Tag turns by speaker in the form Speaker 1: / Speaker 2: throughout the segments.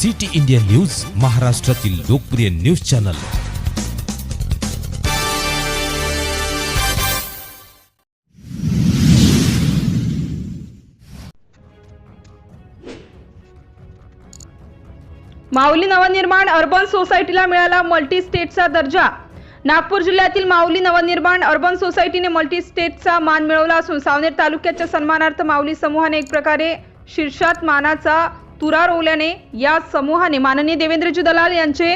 Speaker 1: City India news, महाराष्ट्रातील लोकप्रिय news channel.
Speaker 2: माऊली Navnirman urban सोसायटीला मिळाला मल्टी स्टेटचा दर्जा। नागपूर जिल्ह्यातील माऊली नवनिर्माण अर्बन सोसायटीने मल्टी स्टेटचा मान मिळवला असून सावनेर तालुक्याच्या सन्मानार्थ माऊली समूहाने एक प्रकारे शीर्षात मानाचा तुरा रोवल्याने या समूहाने माननीय देवेंद्रजी दलाल यांचे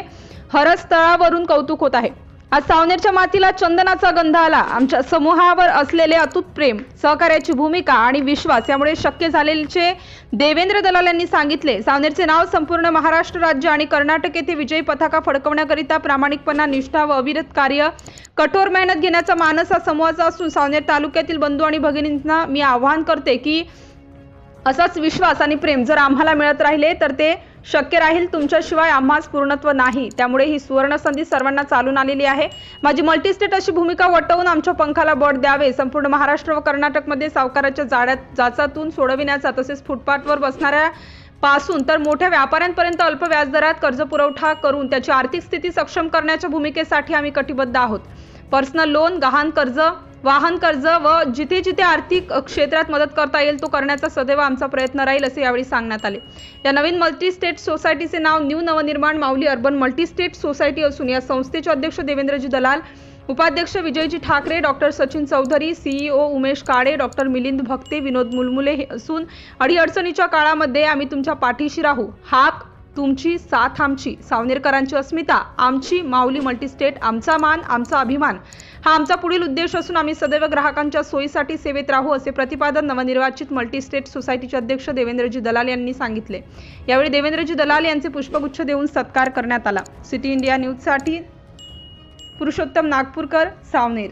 Speaker 2: हरस्थळावरून कौतुक होत आहे। आज सावनेरच्या मातीला चंदनाचा गंध आला। आमच्या समूहावर असलेले अतूट प्रेम, सहकार्याची भूमिका आणि विश्वास यामुळे शक्य झालेले देवेंद्र दलाल यांनी सांगितले। सावनेरचे नाव संपूर्ण महाराष्ट्र राज्य आणि कर्नाटक येथे विजयी पताका फडकवण्याकरिता प्रामाणिकपणा, निष्ठा व अविरत कार्य, कठोर मेहनत घेण्याचा मानस हा समूहाचा असून सावनेर तालुक्यातील बंधू आणि भगिनींना मी आवाहन करते की असाच विश्वास आणि प्रेम जर आम्हाला मिळत राहिले तर ते शक्य राहील। तुमच्याशिवाय आम्हास पूर्णत्व नाही। त्यामुळे ही सुवर्ण संधी सर्वांना चालून आलेली आहे। माझी मल्टीस्टेट अशी भूमिका वटवून आमच्या पंखाला बळ द्यावे। संपूर्ण महाराष्ट्र व कर्नाटकमध्ये सावकाराच्या जाचातून सोडविण्याचा, तसेच फुटपाथवर बसणाऱ्या पासून तर मोठ्या व्यापाऱ्यांपर्यंत अल्प व्याजदरात कर्ज पुरवठा करून त्याची आर्थिक स्थिती सक्षम करण्याच्या भूमिकेसाठी आम्ही कटिबद्ध आहोत। पर्सनल लोन, गहाण कर्ज, वाहन कर्ज व जिथे जिथे आर्थिक क्षेत्रात मदत करता येईल तो करण्याचा सदैव आमचा प्रयत्न राहील असे यावेळी सांगण्यात आले। या नवीन मल्टी स्टेट सोसायटीचे नाव न्यू नवनिर्माण माऊली अर्बन मल्टी स्टेट सोसायटी असून या संस्थेचे अध्यक्ष देवेंद्रजी दलाल, उपाध्यक्ष विजयजी ठाकरे, डॉक्टर सचिन चौधरी, सीईओ उमेश काळे, डॉक्टर मिलिंद भक्ते, विनोद मुलमुले हे असून अडीअडचणीच्या काळामध्ये आम्ही तुमच्या पाठीशी राहू। हाक तुमची, साथ आमची, सावनेरकरांची अस्मिता आमची, माऊली मल्टीस्टेट आमचा मान, आमचा अभिमान हा आमचा पुढील उद्देश असून आम्ही सदैव ग्राहकांच्या सोयीसाठी सेवेत राहू असे प्रतिपादन नवनिर्वाचित मल्टीस्टेट सोसायटीचे अध्यक्ष देवेंद्रजी दलाल यांनी सांगितले। यावेळी देवेंद्रजी दलाल यांचे पुष्पगुच्छ देऊन सत्कार करण्यात आला। सिटी इंडिया न्यूजसाठी पुरुषोत्तम नागपूरकर, सावनेर।